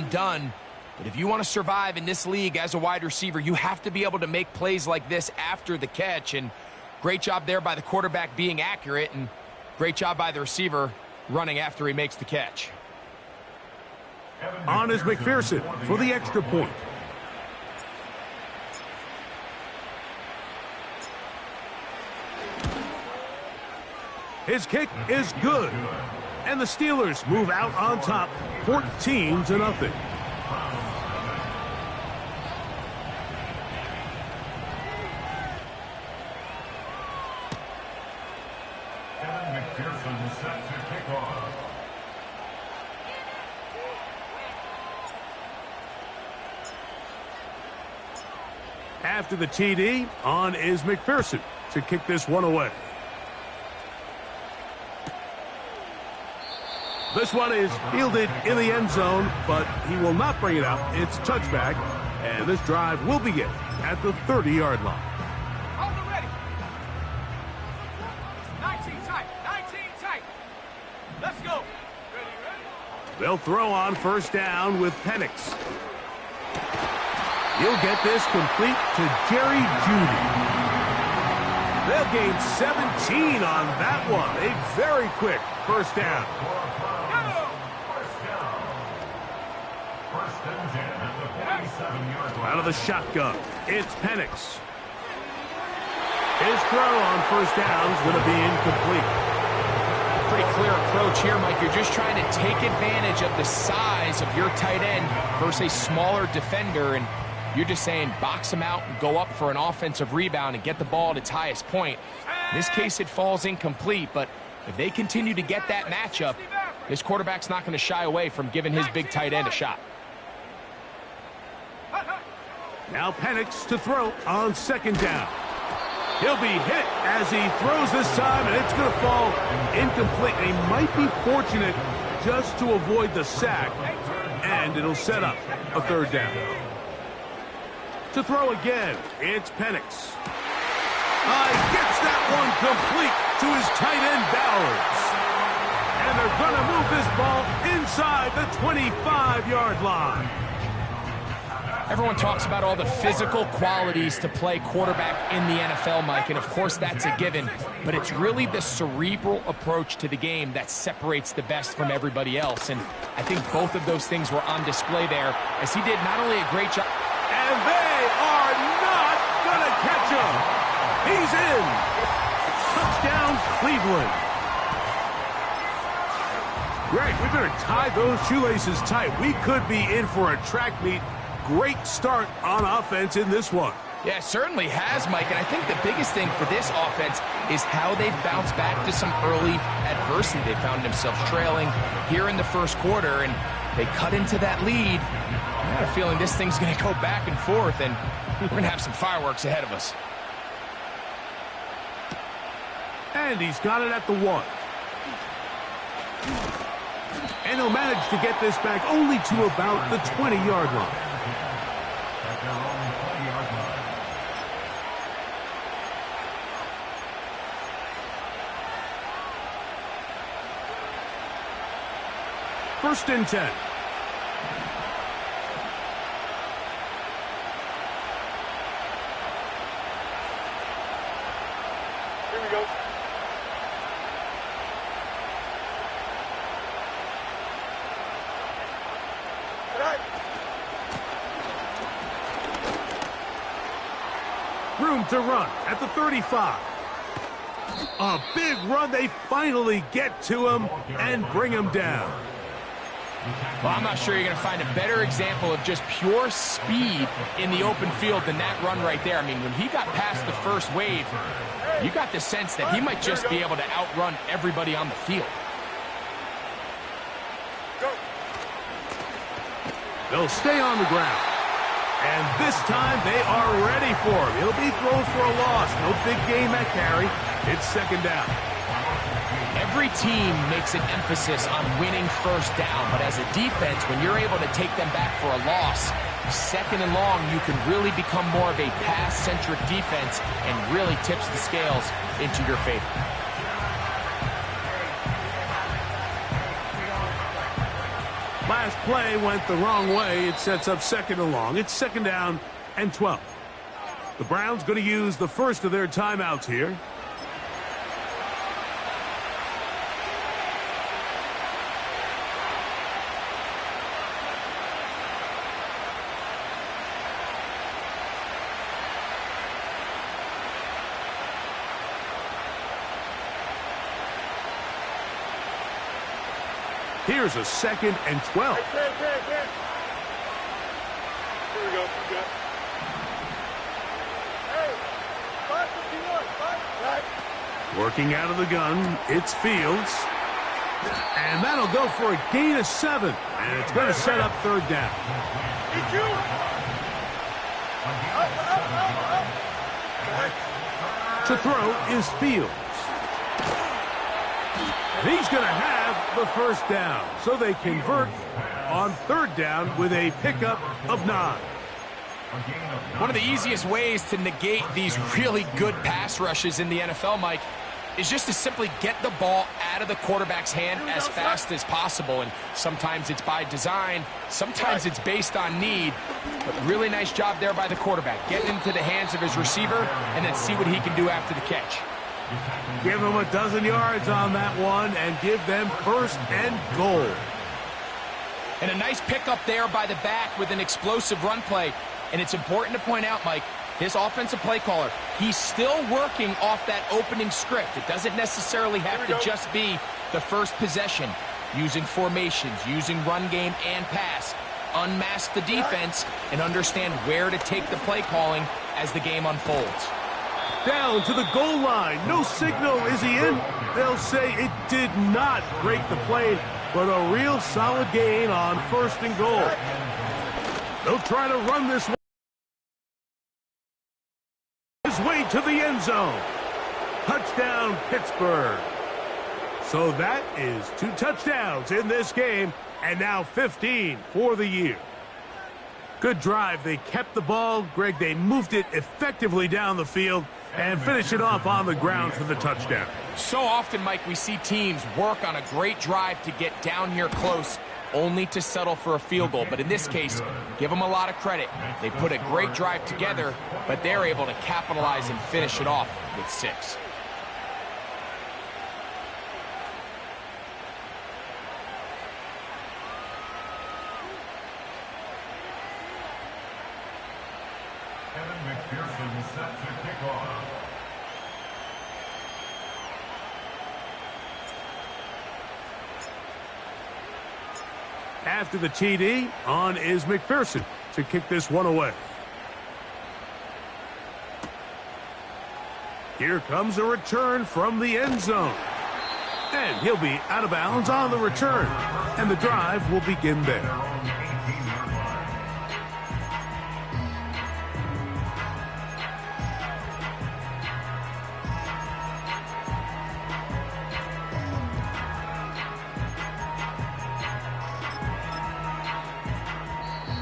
and done. But if you want to survive in this league as a wide receiver, you have to be able to make plays like this after the catch. And great job there by the quarterback being accurate, and great job by the receiver running after he makes the catch. On is McPherson for the extra point. His kick is good. And the Steelers move out on top, 14-0. After the TD, on is McPherson to kick this one away. This one is fielded in the end zone, but he will not bring it out. It's touchback, and this drive will begin at the 30-yard line. Hold it ready. 19 tight, 19 tight. Let's go. Ready? They'll throw on first down with Penix. He'll get this complete to Jerry Jeudy. They'll gain 17 on that one. A very quick first down. Out of the shotgun, it's Penix. His throw on first down is going to be incomplete. Pretty clear approach here, Mike. You're just trying to take advantage of the size of your tight end versus a smaller defender, and you're just saying box him out and go up for an offensive rebound and get the ball at its highest point. In this case, it falls incomplete, but if they continue to get that matchup, this quarterback's not going to shy away from giving his big tight end a shot. Now Penix to throw on second down. He'll be hit as he throws this time, and it's going to fall incomplete. He might be fortunate just to avoid the sack, and it'll set up a third down. To throw again, it's Penix. He gets that one complete to his tight end Bowers. And they're going to move this ball inside the 25-yard line. Everyone talks about all the physical qualities to play quarterback in the NFL, Mike, and of course that's a given, but it's really the cerebral approach to the game that separates the best from everybody else, and I think both of those things were on display there, as he did not only a great job... And they are not going to catch him. He's in. Touchdown, Cleveland. Greg, we better tie those shoelaces tight. We could be in for a track meet. Great start on offense in this one. Yeah, it certainly has, Mike, and I think the biggest thing for this offense is how they've bounced back to some early adversity. They found themselves trailing here in the first quarter, and they cut into that lead. I got a feeling this thing's going to go back and forth, and we're going to have some fireworks ahead of us. And he's got it at the 1. And he'll manage to get this back only to about the 20-yard line. First and 10. Here we go. Room to run at the 35. A big run. They finally get to him and bring him down. Well, I'm not sure you're going to find a better example of just pure speed in the open field than that run right there. I mean, when he got past the first wave, you got the sense that he might just be able to outrun everybody on the field. They'll stay on the ground. And this time they are ready for him. He'll be thrown for a loss. No big game at carry. It's second down. Every team makes an emphasis on winning first down, but as a defense, when you're able to take them back for a loss, second and long, you can really become more of a pass-centric defense and really tips the scales into your favor. last play went the wrong way. It sets up 2nd and long. It's 2nd down and 12. The Browns going to use the first of their timeouts here. Here's a 2nd and 12. Here we go. Hey, 551. Right. Working out of the gun, it's Fields. And that'll go for a gain of 7. And it's going to set up 3rd down. Did you? To throw is Fields. And he's going to have the 1st down. So they convert on 3rd down with a pickup of 9. One of the easiest ways to negate these really good pass rushes in the NFL, Mike, is just to simply get the ball out of the quarterback's hand as fast as possible. And sometimes it's by design, sometimes it's based on need. But really nice job there by the quarterback, getting into the hands of his receiver and then see what he can do after the catch. Give them a dozen yards on that one and give them 1st and goal. And a nice pickup there by the back with an explosive run play. And it's important to point out, Mike, this offensive play caller, he's still working off that opening script. It doesn't necessarily have to just be the first possession. Using formations, using run game and pass. Unmask the defense and understand where to take the play calling as the game unfolds. Down to the goal line. No signal. Is he in? They'll say it did not break the play, but a real solid gain on 1st and goal. They'll try to run this one. His way to the end zone. Touchdown, Pittsburgh. So that is 2 touchdowns in this game, and now 15 for the year. Good drive. They kept the ball. Greg, they moved it effectively down the field and finish it off on the ground for the touchdown. So often, Mike, we see teams work on a great drive to get down here close, only to settle for a field goal. But in this case, give them a lot of credit. They put a great drive together, but they're able to capitalize and finish it off with 6. Kevin McPherson set to kick off. After the TD, on is McPherson to kick this one away. Here comes a return from the end zone. And he'll be out of bounds on the return. And the drive will begin there.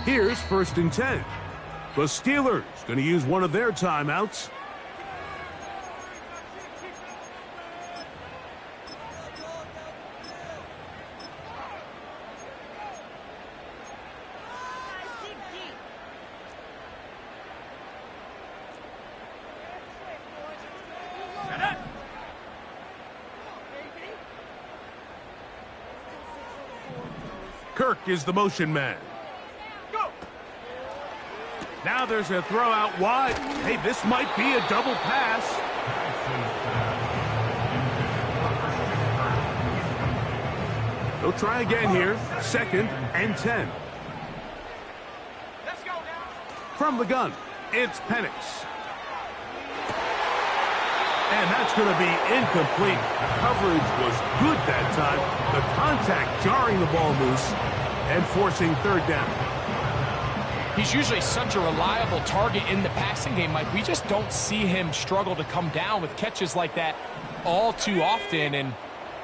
Here's 1st and 10. The Steelers going to use one of their timeouts. Kirk is the motion man. Now there's a throw out wide. Hey, this might be a double pass. They'll try again here. 2nd and 10. Let's go now. From the gun, it's Penix. And that's going to be incomplete. Coverage was good that time. The contact jarring the ball loose and forcing 3rd down. He's usually such a reliable target in the passing game, Mike. We just don't see him struggle to come down with catches like that all too often. And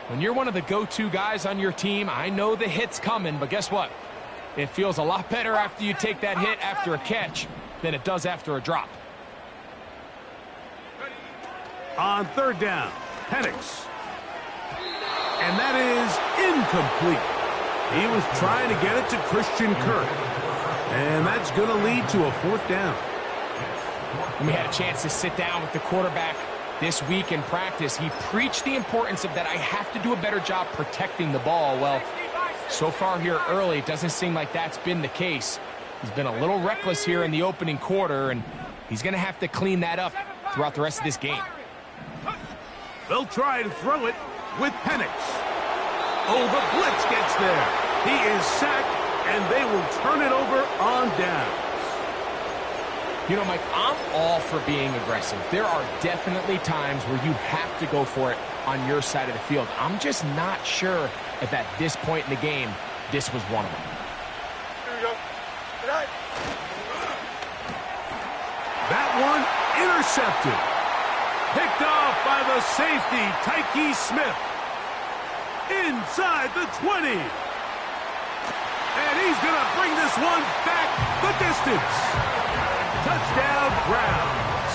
when you're one of the go-to guys on your team, I know the hit's coming, but guess what? It feels a lot better after you take that hit after a catch than it does after a drop. On 3rd down, Penix. And that is incomplete. He was trying to get it to Christian Kirk. And that's going to lead to a 4th down. When we had a chance to sit down with the quarterback this week in practice, he preached the importance of that I have to do a better job protecting the ball. Well, so far here early, it doesn't seem like that's been the case. He's been a little reckless here in the opening quarter, and he's going to have to clean that up throughout the rest of this game. They'll try to throw it with Penix. Oh, the blitz gets there. He is sacked, and they will turn it over on downs. You know, Mike, I'm all for being aggressive. There are definitely times where you have to go for it on your side of the field. I'm just not sure if at this point in the game, this was one of them. Here we go. Tonight. That one intercepted. Picked off by the safety, Tyke Smith. Inside the 20. And he's going to bring this one back the distance. Touchdown, Browns.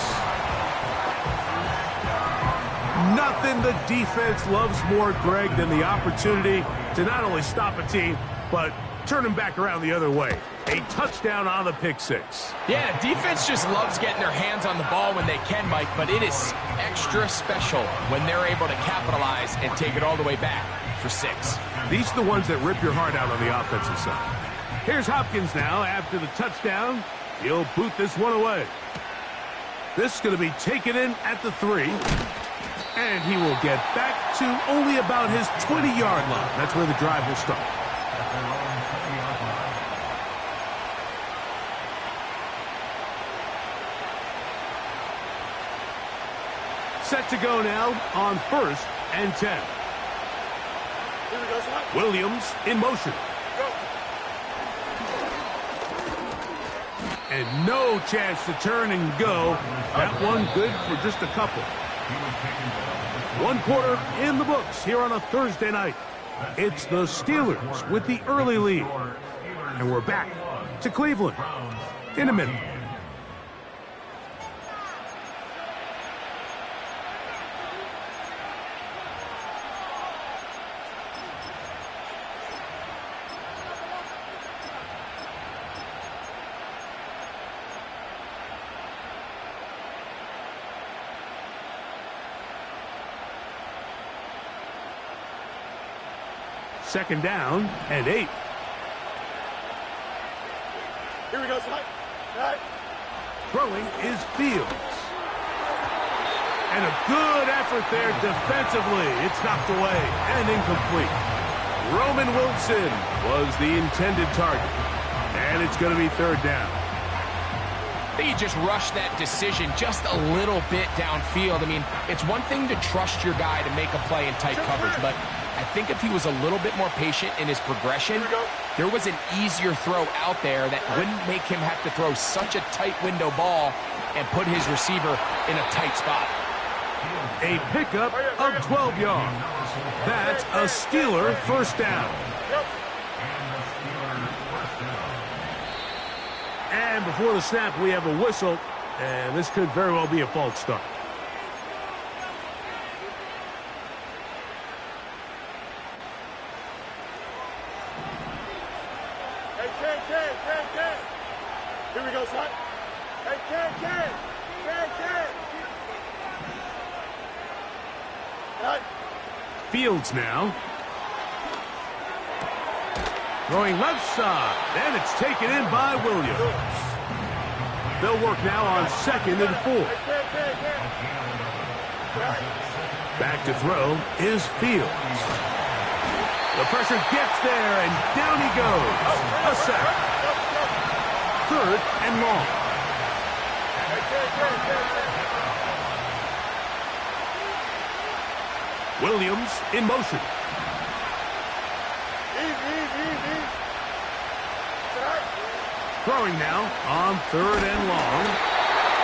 Nothing the defense loves more, Greg, than the opportunity to not only stop a team, but turn them back around the other way. A touchdown on the pick six. Yeah, defense just loves getting their hands on the ball when they can, Mike, but it is extra special when they're able to capitalize and take it all the way back for 6. These are the ones that rip your heart out on the offensive side. Here's Hopkins now after the touchdown. He'll boot this one away. This is going to be taken in at the 3. And he will get back to only about his 20-yard line. That's where the drive will start. Set to go now on 1st and 10. Here we go, son. Williams in motion. Go. And no chance to turn and go. That one good for just a couple. 1 quarter in the books here on a Thursday night. It's the Steelers with the early lead. And we're back to Cleveland in a minute. Second down and 8. Here we go, son. Tonight. Throwing is Fields. And a good effort there defensively. It's knocked away and incomplete. Roman Wilson was the intended target. And it's going to be 3rd down. I think he just rushed that decision just a little bit downfield. I mean, it's one thing to trust your guy to make a play in tight coverage, but I think if he was a little bit more patient in his progression, there was an easier throw out there that wouldn't make him have to throw such a tight window ball and put his receiver in a tight spot. A pickup of 12 yards. That's a Steeler 1st down. And before the snap, we have a whistle, and this could very well be a false start. Hey, Ken. Here we go, son. Hey, Ken. Tonight. Fields now. Throwing left side, and it's taken in by Williams. They'll work now on 2nd and 4. Back to throw is Fields. The pressure gets there, and down he goes. A sack. 3rd and long. Williams in motion. Easy. Tonight. Throwing now on 3rd and long.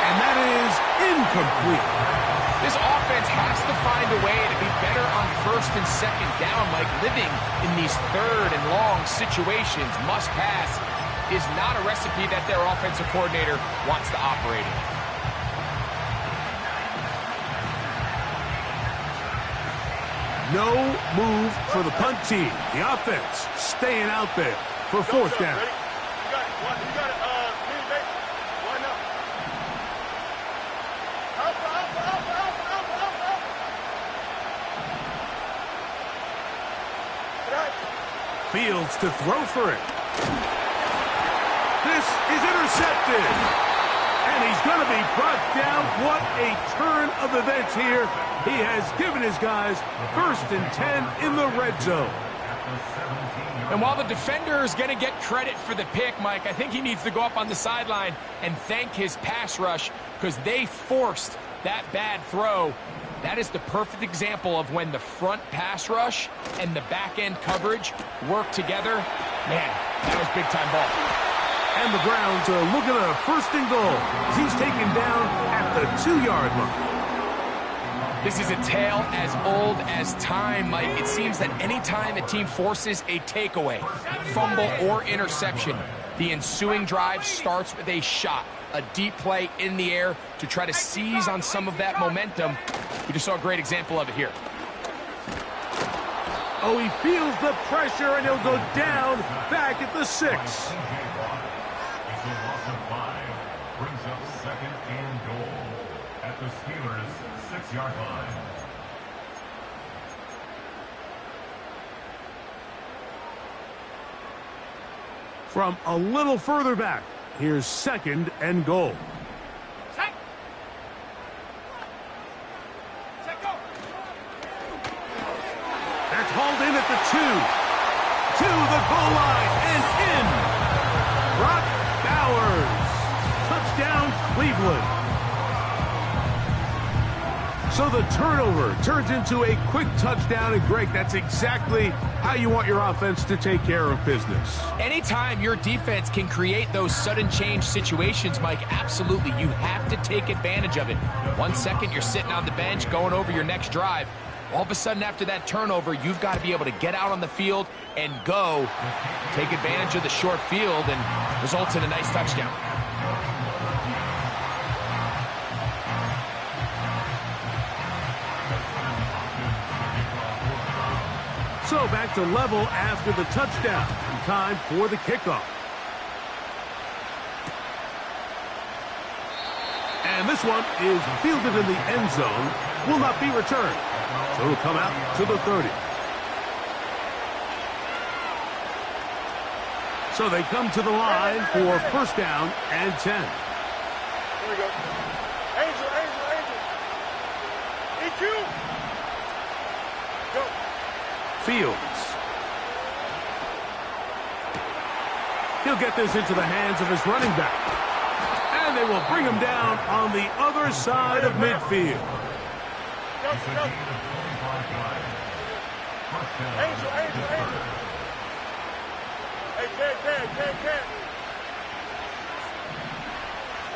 And that is incomplete. This offense has to find a way to be better on 1st and 2nd down, like living in these 3rd and long situations. Must pass is not a recipe that their offensive coordinator wants to operate in. No move for the punt team. The offense staying out there for fourth down. Ready? You got it. Mini base. Line up. Alpha. Right. Fields to throw for it. This is intercepted. And he's going to be brought down. What a turn of events here. He has given his guys 1st and 10 in the red zone. And while the defender is going to get credit for the pick, Mike, I think he needs to go up on the sideline and thank his pass rush because they forced that bad throw. That is the perfect example of when the front pass rush and the back end coverage work together. Man, that was big-time ball. And the Browns are looking at a 1st and goal. He's taken down at the 2-yard line. This is a tale as old as time, Mike. It seems that any time a team forces a takeaway, fumble, or interception, the ensuing drive starts with a shot, a deep play in the air to try to seize on some of that momentum. We just saw a great example of it here. Oh, he feels the pressure, and he'll go down back at the 6. It's a loss of 5. Brings up 2nd and goal at the Steelers' 6-yard line. From a little further back, here's 2nd and goal. That's hauled in at the 2. To the goal line and in. Brock Bowers. Touchdown, Cleveland. So the turnover turns into a quick touchdown, and Greg, that's exactly how you want your offense to take care of business. Anytime your defense can create those sudden change situations, Mike, absolutely, you have to take advantage of it. 1 second, you're sitting on the bench, going over your next drive. All of a sudden, after that turnover, you've got to be able to get out on the field and go. Take advantage of the short field and results in a nice touchdown. So back to level after the touchdown. Time for the kickoff. And this one is fielded in the end zone. Will not be returned. So it'll come out to the 30. So they come to the line for 1st down and 10. Here we go. Angel. EQ. Go. Fields. He'll get this into the hands of his running back. And they will bring him down on the other side of midfield. Go. Angel. Hey, can.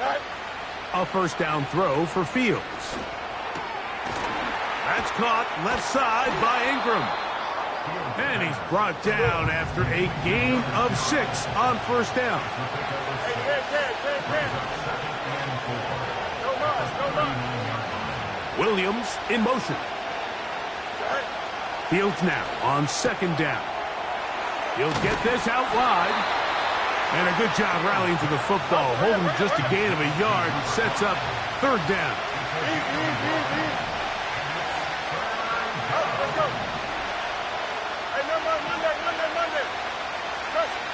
Right. A 1st down throw for Fields. That's caught left side by Ingram. And he's brought down after a gain of 6 on 1st down. Hey, can. No rush. Williams in motion. Right. Fields now on 2nd down. He'll get this out wide. And a good job rallying to the football, holding just a gain of a yard and sets up 3rd down. Let's go. Hey, Monday.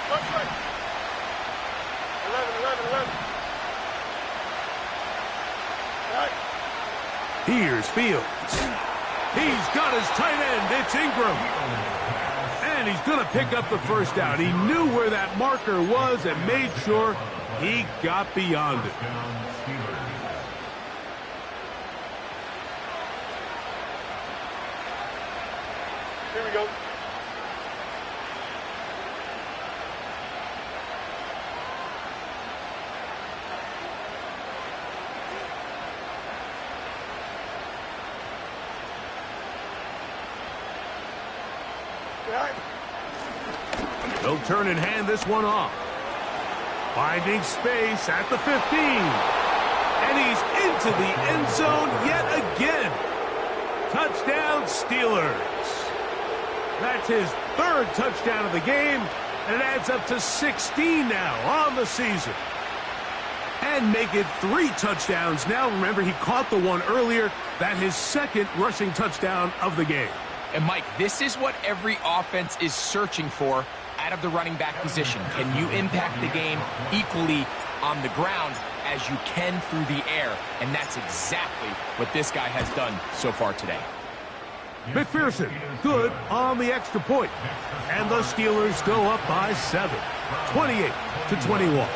Touch right. 11. Right. Here's Fields. He's got his tight end. It's Ingram. And he's going to pick up the 1st down. He knew where that marker was and made sure he got beyond it. Here we go. Right. They'll turn and hand this one off. Finding space at the 15. And he's into the end zone yet again. Touchdown, Steelers. That's his third touchdown of the game, and it adds up to 16 now on the season. And make it 3 touchdowns now. Remember, he caught the one earlier. That's his second rushing touchdown of the game. And, Mike, this is what every offense is searching for out of the running back position. Can you impact the game equally on the ground as you can through the air? And that's exactly what this guy has done so far today. McPherson, good on the extra point. And the Steelers go up by 7, 28-21.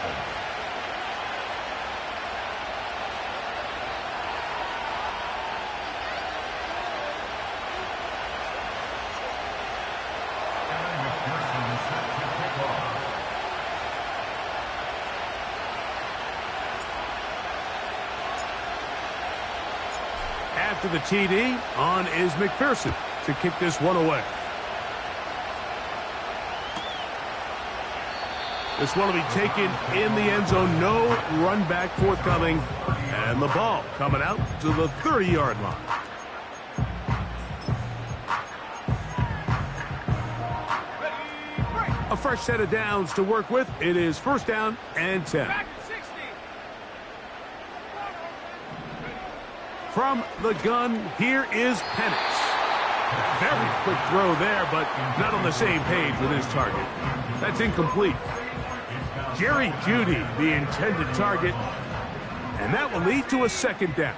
After the TD, on is McPherson to kick this one away. This one will be taken in the end zone. No run back forthcoming. And the ball coming out to the 30-yard line. A fresh set of downs to work with. It is first down and 10. From the gun, here is Penix. Very quick throw there, but not on the same page with his target. That's incomplete. Jerry Jeudy, the intended target, and that will lead to a second down.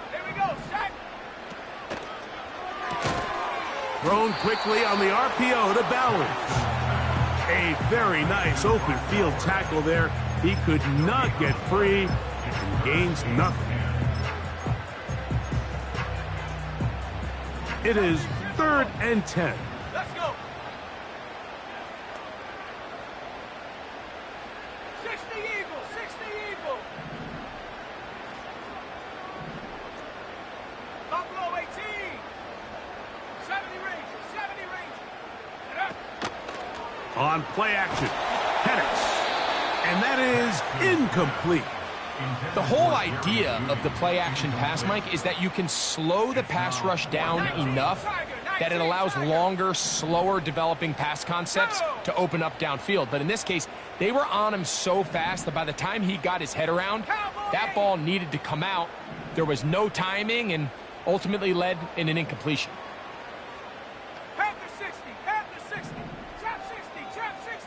Here we go, set. Thrown quickly on the RPO to Bowers. A very nice open field tackle there. He could not get free and gains nothing. It is 3rd and 10. Let's go. 60 Eagles, 60 Eagles. Buffalo 18. 70 Rangers, 70 Rangers. On play action, Penix. And that is incomplete. The whole idea of the play-action pass, Mike, is that you can slow the pass rush down enough that it allows longer, slower developing pass concepts to open up downfield. But in this case, they were on him so fast that by the time he got his head around, that ball needed to come out. There was no timing and ultimately led in an incompletion. Panther 60, Panther 60, trap 60, trap 60.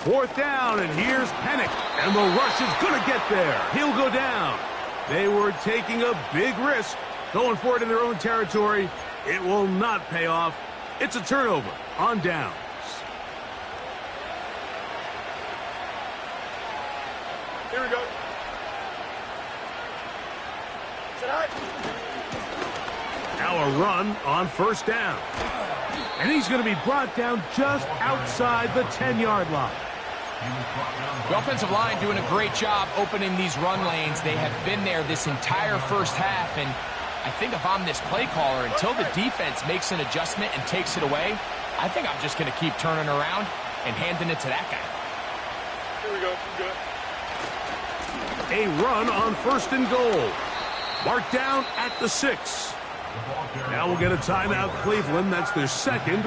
4th down, and here's Penix. And the rush is going to get there. He'll go down. They were taking a big risk, going for it in their own territory. It will not pay off. It's a turnover on downs. Here we go. Now a run on 1st down. And he's going to be brought down just outside the 10-yard line. The offensive line doing a great job opening these run lanes. They have been there this entire first half, and I think if I'm this play caller, until the defense makes an adjustment and takes it away, I think I'm just going to keep turning around and handing it to that guy. Here we go. Good. A run on 1st and goal. Marked down at the 6. Now we'll get a timeout, Cleveland. That's their second,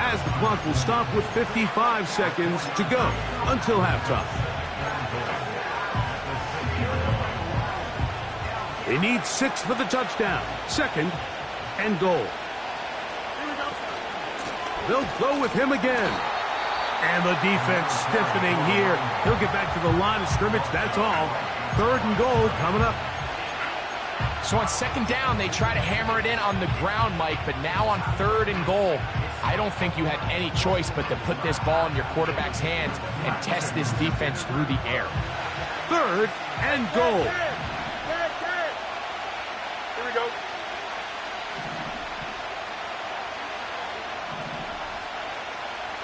as the clock will stop with 55 seconds to go until halftime. They need 6 for the touchdown. 2nd and goal. They'll go with him again. And the defense stiffening here. He'll get back to the line of scrimmage. That's all. 3rd and goal coming up. So on 2nd down, they try to hammer it in on the ground, Mike, but now on 3rd and goal, I don't think you had any choice but to put this ball in your quarterback's hands and test this defense through the air. 3rd and goal. Here we go.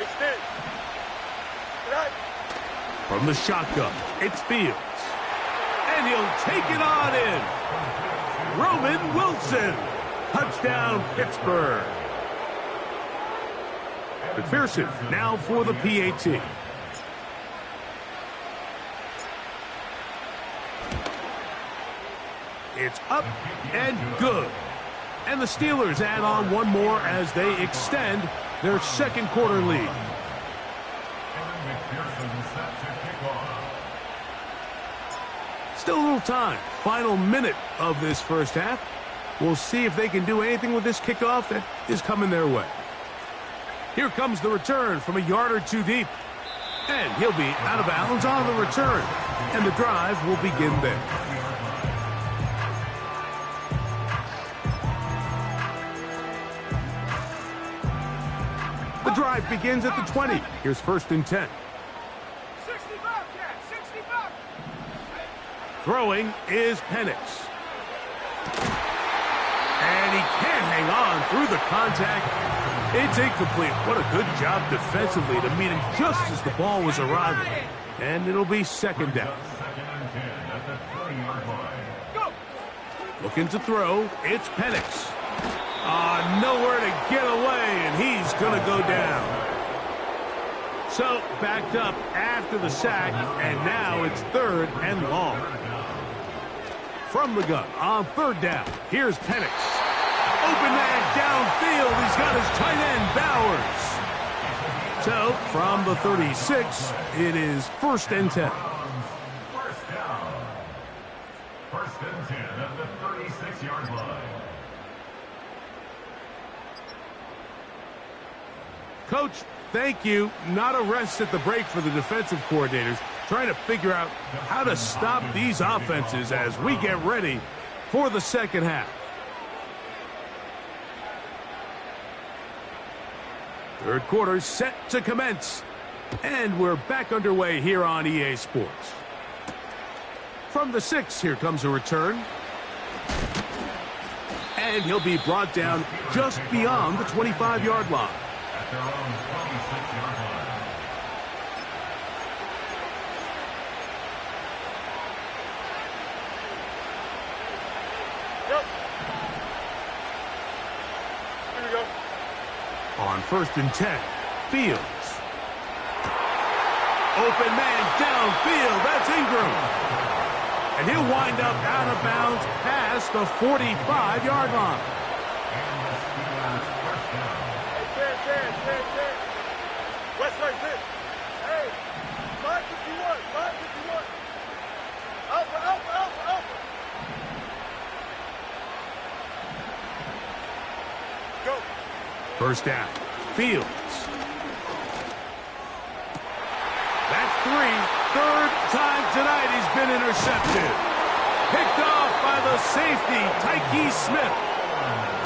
Extend. Right. From the shotgun, it's Fields. And he'll take it on in. Roman Wilson. Touchdown, Pittsburgh. McPherson now for the PAT. It's up and good. And the Steelers add on one more as they extend their second quarter lead. Still a little time. Final minute of this first half. We'll see if they can do anything with this kickoff that is coming their way. Here comes the return from a yard or two deep. And he'll be out of bounds on the return. And the drive will begin there. The drive begins at the 20. Here's 1st and 10. 60 back, yeah, 60 back. Throwing is Penix. And he can't hang on through the contact. It's incomplete. What a good job defensively to meet him just as the ball was arriving. And it'll be 2nd down. Looking to throw, it's Penix. Nowhere to get away, and he's going to go down. So, backed up after the sack, and now it's 3rd and long. From the gun on 3rd down, here's Penix. Open man downfield, he's got his tight end, Bowers. So, from the 36, it is 1st and 10. First down. 1st and 10 at the 36-yard line. Coach, thank you. Not a rest at the break for the defensive coordinators, trying to figure out how to stop these offenses as we get ready for the second half. Third quarter set to commence. And we're back underway here on EA Sports. From the 6, here comes a return. And he'll be brought down just beyond the 25-yard line. At their own 26-yard line. Yep. Here we go. On 1st and 10, Fields. Open man downfield, that's Ingram. And he'll wind up out of bounds past the 45-yard line. West right there. Hey, 551, 551. Alpha, alpha, alpha, alpha. Go. 1st down, Fields. That's 3. 3rd time tonight he's been intercepted. Picked off by the safety, Tyke Smith.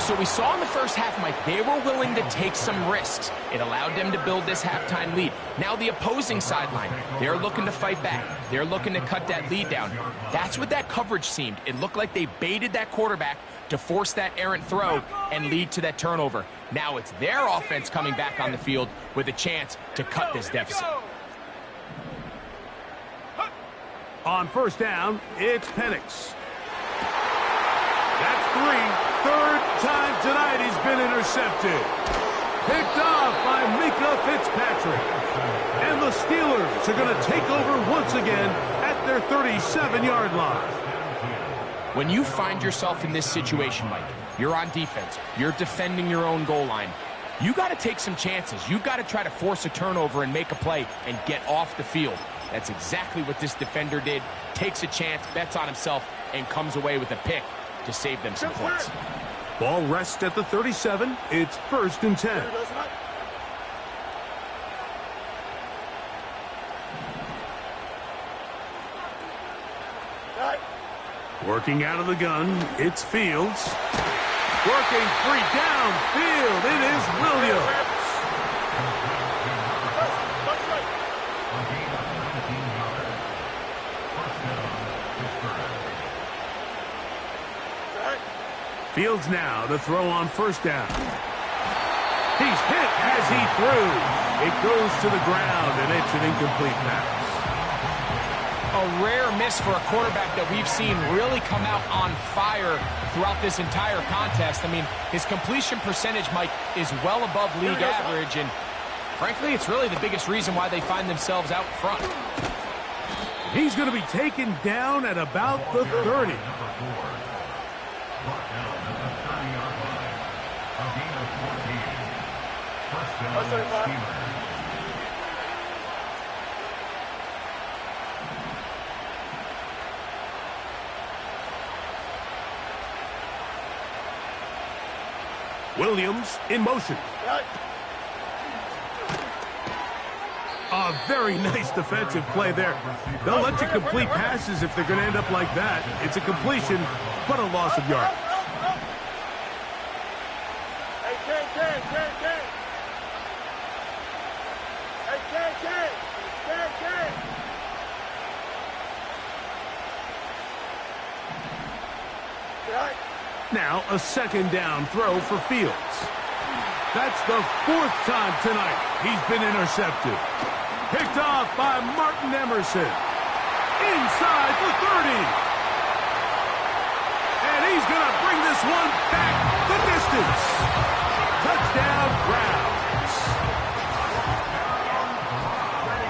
So we saw in the first half, Mike, they were willing to take some risks. It allowed them to build this halftime lead. Now the opposing sideline, they're looking to fight back. They're looking to cut that lead down. That's what that coverage seemed. It looked like they baited that quarterback to force that errant throw and lead to that turnover. Now it's their offense coming back on the field with a chance to cut this deficit. On 1st down, it's Penix. That's 3. 3rd time tonight he's been intercepted. Picked off by Mika Fitzpatrick. And the Steelers are going to take over once again at their 37-yard line. When you find yourself in this situation, Mike, you're on defense, you're defending your own goal line, you got to take some chances. You've got to try to force a turnover and make a play and get off the field. That's exactly what this defender did. Takes a chance, bets on himself, and comes away with a pick to save them some points. Ball rests at the 37. It's 1st and 10. Working out of the gun, it's Fields. Working free downfield, it is Williams. Fields now to throw on 1st down. He's hit as he threw. It goes to the ground, and it's an incomplete pass. A rare miss for a quarterback that we've seen really come out on fire throughout this entire contest. I mean, his completion percentage, Mike, is well above league average, and frankly, it's really the biggest reason why they find themselves out front. He's going to be taken down at about the 30. Brought down at the 30-yard line. A gain of 14. First down, Steelers. Williams in motion. A very nice defensive play there. They'll let you complete passes if they're going to end up like that. It's a completion, but a loss of yards. Hey, Ken. Hey, Ken. Now a second down throw for Fields. That's the 4th time tonight he's been intercepted. Picked off by Martin Emerson. Inside the 30. And he's going to bring this one back the distance. Touchdown, Browns.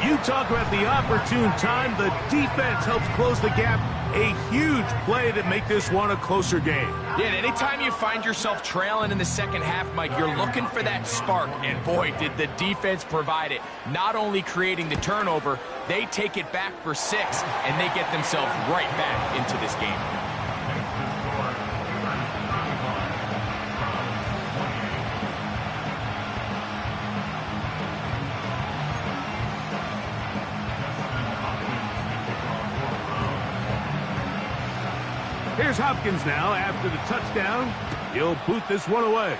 You talk about the opportune time. The defense helps close the gap. A huge play to make this one a closer game. Yeah, and anytime you find yourself trailing in the second half, Mike, you're looking for that spark. And boy, did the defense provide it. Not only creating the turnover, they take it back for 6, and they get themselves right back into this game. Here's Hopkins now after the touchdown. He'll boot this one away.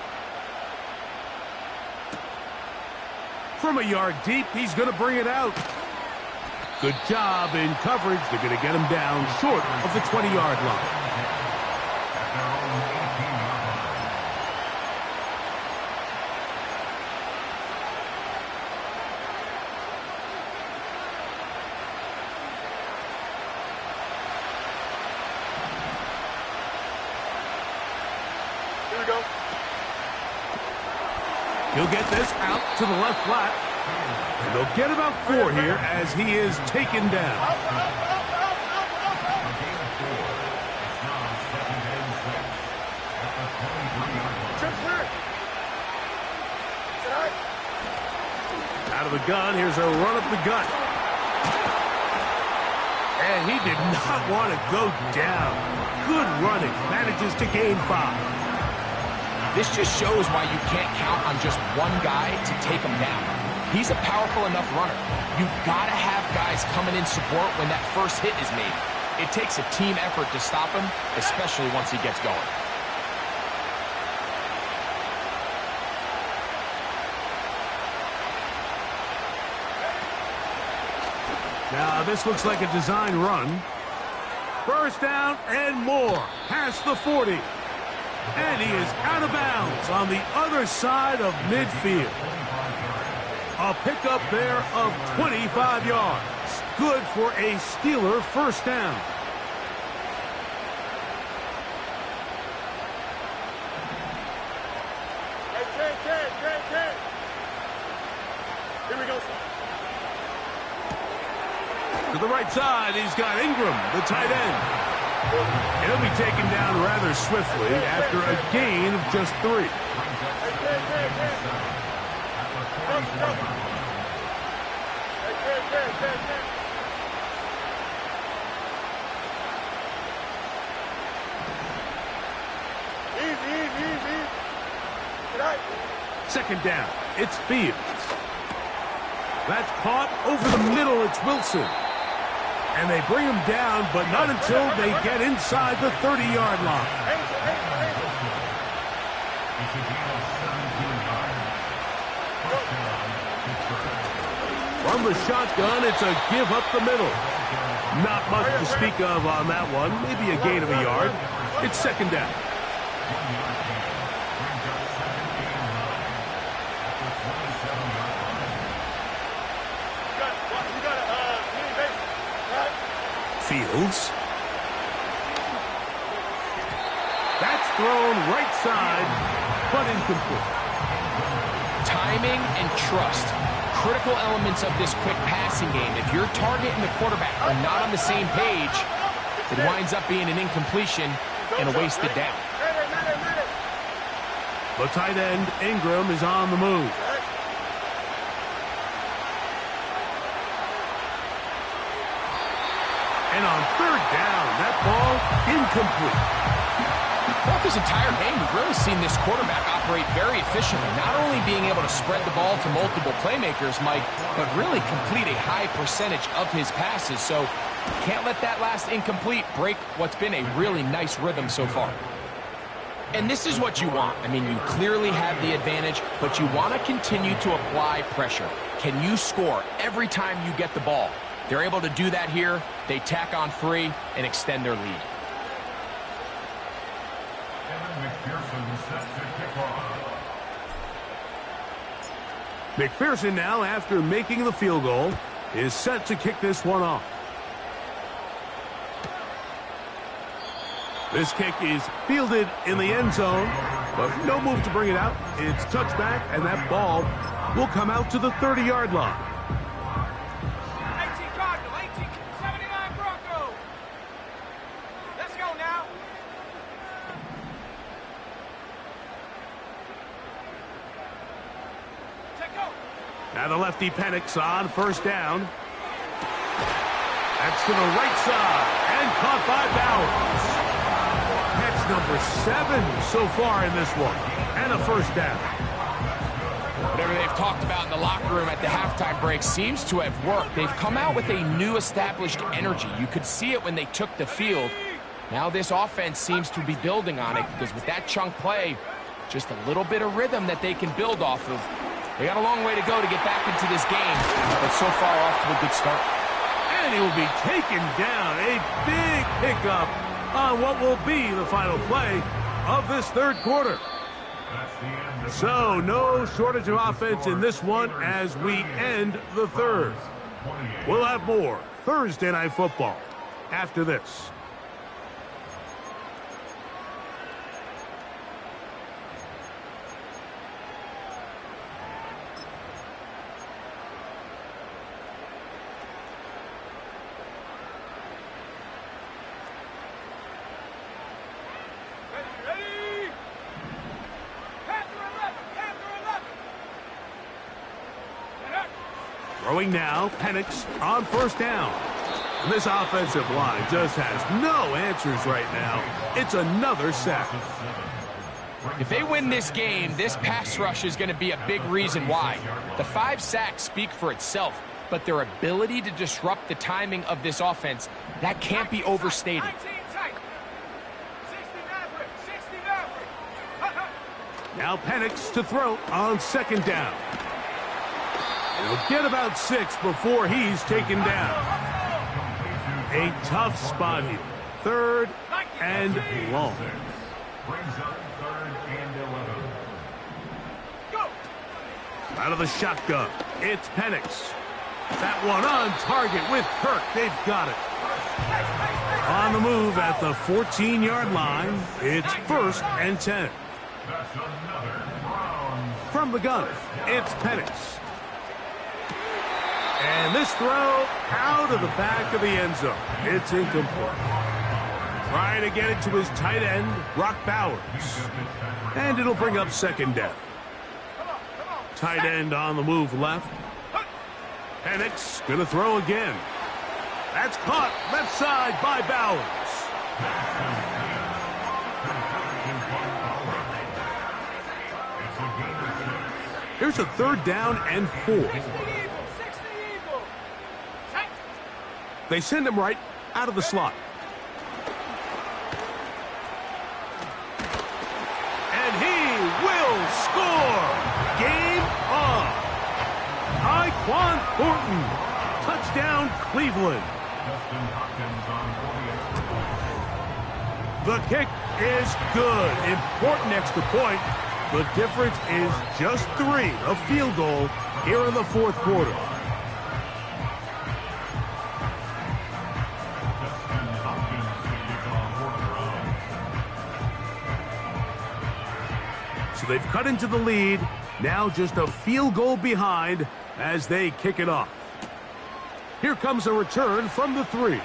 From a yard deep, he's going to bring it out. Good job in coverage. They're going to get him down short of the 20-yard line. He'll get this out to the left flat. And they'll get about 4 here as he is taken down. Out of the gun, here's a run up the gut. And he did not want to go down. Good running. Manages to gain 5. This just shows why you can't count on just one guy to take him down. He's a powerful enough runner. You've got to have guys coming in support when that first hit is made. It takes a team effort to stop him, especially once he gets going. Now this looks like a design run. First down and more. Past the 40. And he is out of bounds on the other side of midfield. A pickup there of 25 yards. Good for a Steeler first down. Hey, Ken. Here we go, son. To the right side, he's got Ingram, the tight end. He'll be taken down rather swiftly after a gain of just 3. Easy. Second down, it's Fields. That's caught over the middle, it's Wilson. And they bring him down, but not until they get inside the 30-yard line. From the shotgun, it's a give up the middle. Not much to speak of on that one. Maybe a gain of a yard. It's second down. Fields. That's thrown right side, but incomplete. Timing and trust, critical elements of this quick passing game. If your target and the quarterback are not on the same page, it winds up being an incompletion and a wasted down. The tight end, Ingram, is on the move. And on third down, that ball incomplete. Throughout this entire game, we've really seen this quarterback operate very efficiently, not only being able to spread the ball to multiple playmakers, Mike, but really complete a high percentage of his passes. So can't let that last incomplete break what's been a really nice rhythm so far. And this is what you want. I mean, you clearly have the advantage, but you want to continue to apply pressure. Can you score every time you get the ball? They're able to do that here. They tack on 3 and extend their lead. McPherson now, after making the field goal, is set to kick this one off. This kick is fielded in the end zone, but no move to bring it out. It's touchback, and that ball will come out to the 30-yard line. 18 Cardinal, 79 Bronco. Let's go now. Now the lefty Penix on first down. That's to the right side, and caught by Bowers. Catch number 7 so far in this one, and a first down. Whatever they've talked about in the locker room at the halftime break seems to have worked. They've come out with a new established energy. You could see it when they took the field. Now this offense seems to be building on it, because with that chunk play, just a little bit of rhythm that they can build off of. They got a long way to go to get back into this game, but so far off to a good start. And he will be taken down. A big pickup on what will be the final play of this third quarter. So no shortage of offense in this one as we end the third. We'll have more Thursday Night Football after this. Throwing now, Penix on first down. And this offensive line just has no answers right now. It's another sack. If they win this game, this pass rush is going to be a big reason why. The 5 sacks speak for itself, but their ability to disrupt the timing of this offense, that can't be overstated. Now Penix to throw on second down. He'll get about 6 before he's taken down. A tough spot here. Third and long. Out of the shotgun, it's Penix. That one on target with Kirk. They've got it. On the move at the 14-yard line, it's 1st and 10. From the gun, it's Penix. And this throw out of the back of the end zone. It's incomplete. Trying to get it to his tight end, Brock Bowers. And it'll bring up second down. Tight end on the move left. Penix going to throw again. That's caught left side by Bowers. Here's a 3rd down and 4. They send him right out of the slot. And he will score. Game on. Tyquan Thornton. Touchdown, Cleveland. The kick is good. Important extra point. The difference is just 3, a field goal here in the fourth quarter. So they've cut into the lead. Now just a field goal behind as they kick it off. Here comes a return from the 3.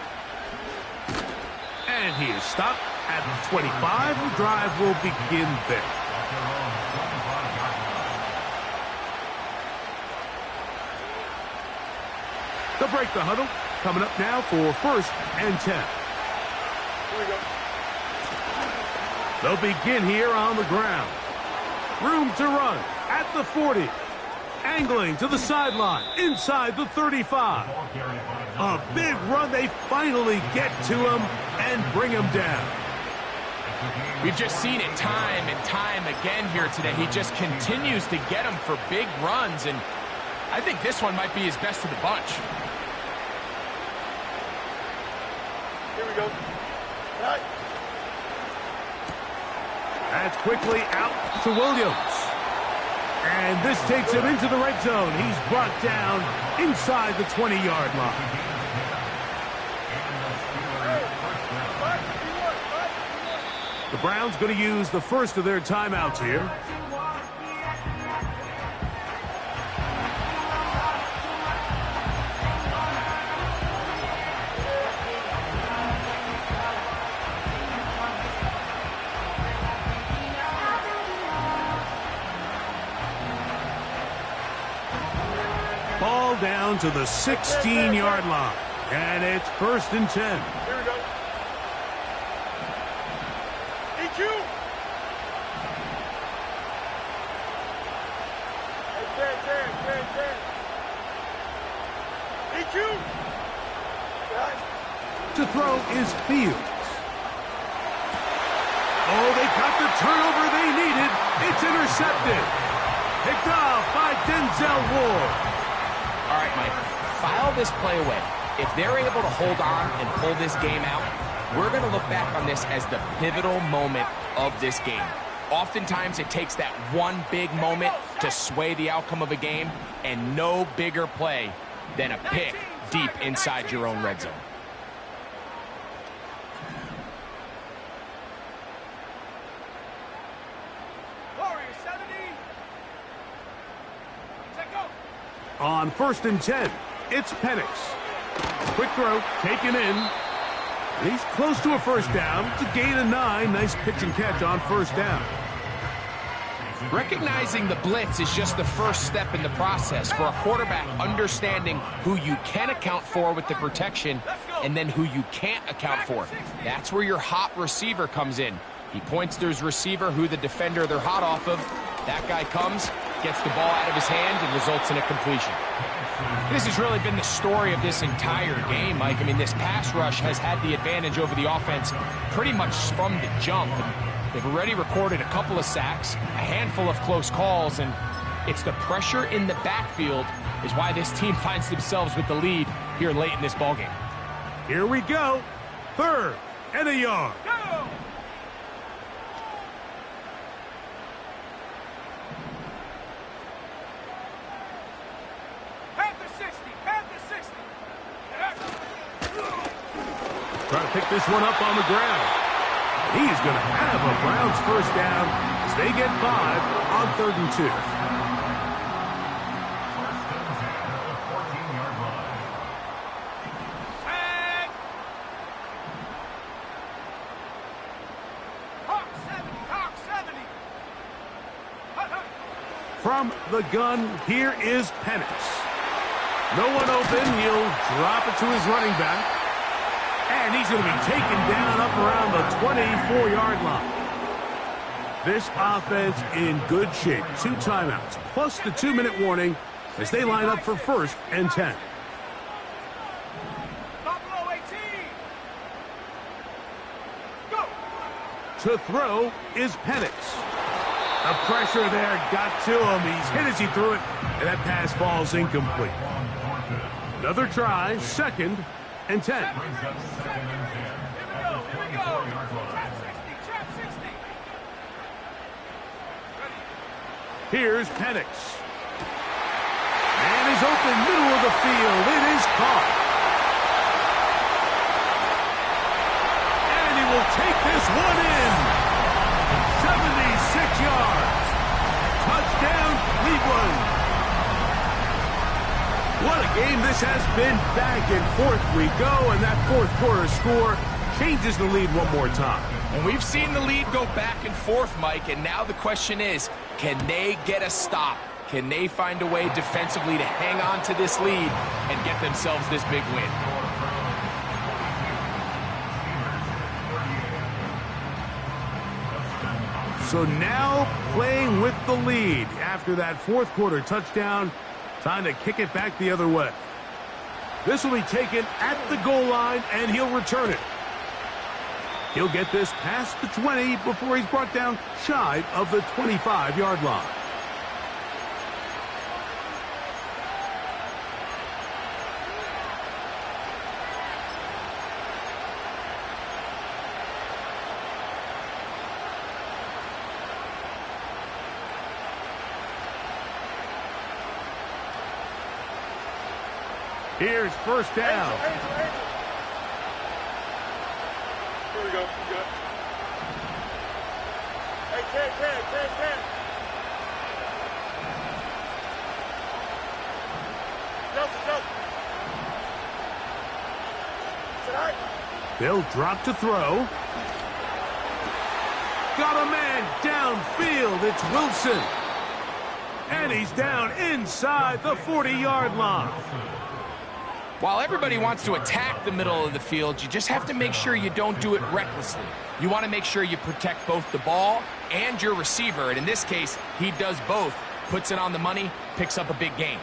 And he is stopped at the 25. The drive will begin there. They'll break the huddle. Coming up now for 1st and 10. Here we go. They'll begin here on the ground. Room to run at the 40. Angling to the sideline, inside the 35. A big run. They finally get to him and bring him down. We've just seen it time and time again here today. He just continues to get them for big runs, and I think this one might be his best of the bunch. Here we go. Right. That's quickly out to Williams. And this takes him into the red zone. He's brought down inside the 20-yard line. The Browns going to use the first of their timeouts here. Ball down to the 16-yard line. And it's 1st and 10. Here we go. EQ. Hey, Dan. EQ. Right. To throw is Fields. Oh, they got the turnover they needed. It's intercepted. Picked off by Denzel Ward. All right, Mike, file this play away. If they're able to hold on and pull this game out, we're going to look back on this as the pivotal moment of this game. Oftentimes, it takes that one big moment to sway the outcome of a game, and no bigger play than a pick deep inside your own red zone. On 1st and 10, it's Penix. Quick throw, taken in. And he's close to a first down. It's a gain of 9. Nice pitch and catch on 1st down. Recognizing the blitz is just the first step in the process for a quarterback, understanding who you can account for with the protection and then who you can't account for. That's where your hot receiver comes in. He points to his receiver, who the defender they're hot off of. That guy comes, gets the ball out of his hand, and results in a completion. This has really been the story of this entire game, Mike. I mean, this pass rush has had the advantage over the offense pretty much from the jump. And they've already recorded a couple of sacks, a handful of close calls, and it's the pressure in the backfield is why this team finds themselves with the lead here late in this ballgame. Here we go. 3rd and a yard. Go! Trying to pick this one up on the ground. He's going to have a Browns first down as they get 5 on 3rd and 2. From the gun, here is Penix. No one open. He'll drop it to his running back. And he's going to be taken down up around the 24-yard line. This offense in good shape. 2 timeouts, plus the 2-minute warning as they line up for 1st and 10. Buffalo 18. Go. To throw is Penix. The pressure there got to him. He's hit as he threw it, and that pass falls incomplete. Another try, 2nd and 10. Here we go. Trap 60. Here's Penix. And he's open, middle of the field. It is caught. And he will take this one in. 76 yards. Touchdown, Cleveland. What a game this has been. Back and forth we go, and that 4th quarter score changes the lead one more time. And we've seen the lead go back and forth, Mike, and now the question is, can they get a stop? Can they find a way defensively to hang on to this lead and get themselves this big win? So now playing with the lead after that fourth quarter touchdown. Time to kick it back the other way. This will be taken at the goal line, and he'll return it. He'll get this past the 20 before he's brought down shy of the 25-yard line. Here's first down. Here we go. You good? Hey, Ken. Go. Tonight. They'll drop to throw. Got a man downfield. It's Wilson. And he's down inside the 40-yard line. While everybody wants to attack the middle of the field, you just have to make sure you don't do it recklessly. You want to make sure you protect both the ball and your receiver, and in this case, he does both. Puts it on the money, picks up a big gain.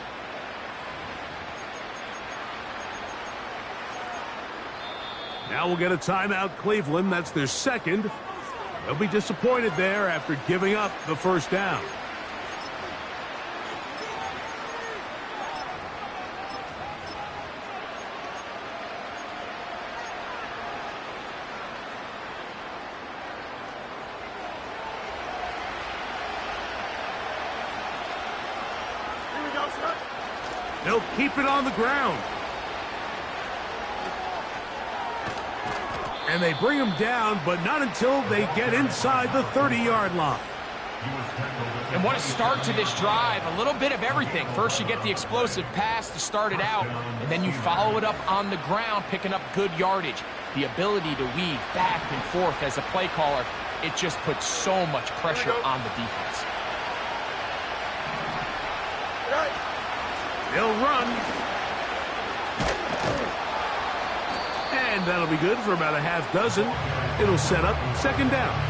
Now we'll get a timeout, Cleveland. That's their second. They'll be disappointed there after giving up the first down. They'll keep it on the ground. And they bring him down, but not until they get inside the 30-yard line. And what a start to this drive. A little bit of everything. First, you get the explosive pass to start it out, and then you follow it up on the ground, picking up good yardage. The ability to weave back and forth as a play caller, it just puts so much pressure on the defense. They'll run. And that'll be good for about a half dozen. It'll set up second down.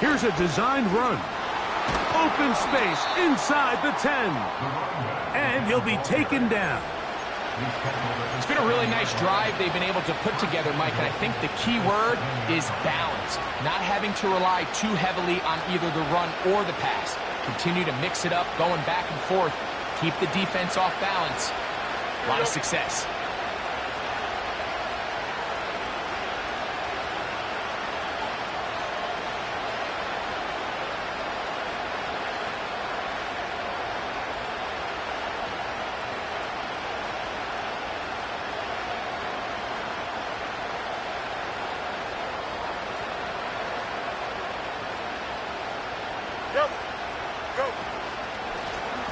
Here's a designed run. Open space inside the 10. And he'll be taken down. It's been a really nice drive they've been able to put together, Mike, and I think the key word is balance. Not having to rely too heavily on either the run or the pass. Continue to mix it up, going back and forth. Keep the defense off balance. A lot of success.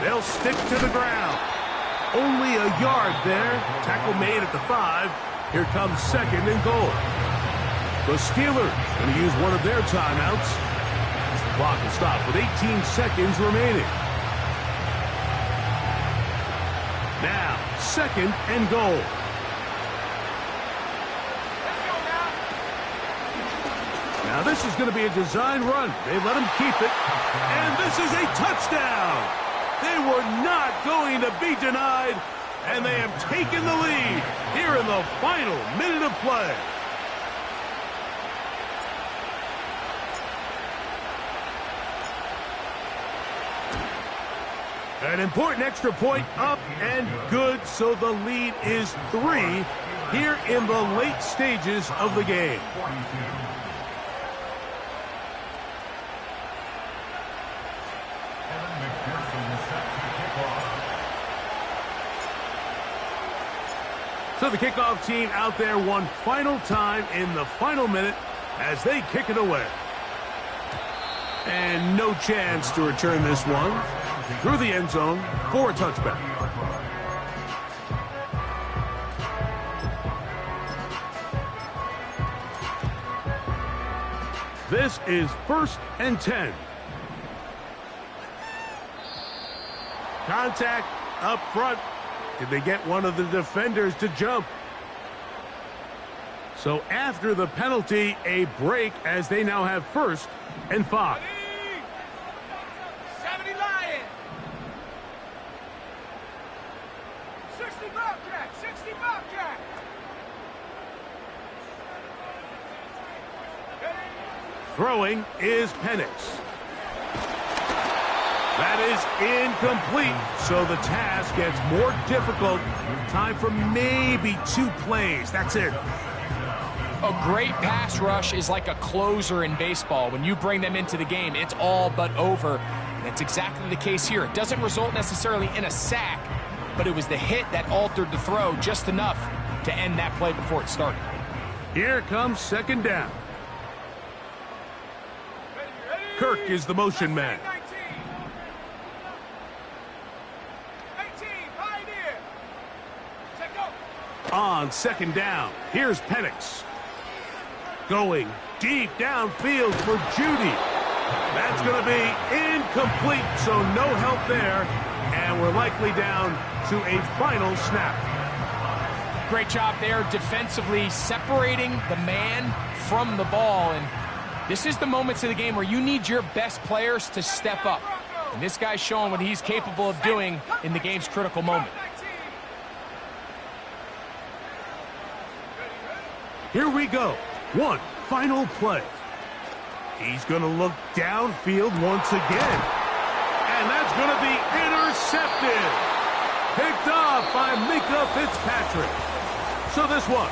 They'll stick to the ground. Only a yard there. Tackle made at the 5. Here comes second and goal. The Steelers going to use one of their timeouts. As the clock will stop with 18 seconds remaining. Now, second and goal. Now this is going to be a design run. They let him keep it. And this is a touchdown. They were not going to be denied, and they have taken the lead here in the final minute of play. An important extra point up and good, so the lead is 3 here in the late stages of the game. So the kickoff team out there one final time in the final minute as they kick it away. And no chance to return this one through the end zone for a touchback. This is 1st and 10. Contact up front. Did they get one of the defenders to jump? So after the penalty, a break as they now have 1st and 5. 70 Lions. 60 Bobcat. 60 Bobcat. Throwing is Penix. That is incomplete, so the task gets more difficult. Time for maybe 2 plays. That's it. A great pass rush is like a closer in baseball. When you bring them into the game, it's all but over. And that's exactly the case here. It doesn't result necessarily in a sack, but it was the hit that altered the throw just enough to end that play before it started. Here comes 2nd down. Kirk is the motion man. 18, Pioneer. Check go. On 2nd down, here's Penix. Going deep downfield for Judy. That's going to be incomplete, so no help there. And we're likely down to a final snap. Great job there defensively, separating the man from the ball. And this is the moments of the game where you need your best players to step up. And this guy's showing what he's capable of doing in the game's critical moment. Here we go. One final play. He's going to look downfield once again. And that's going to be intercepted. Picked off by Minkah Fitzpatrick. So this one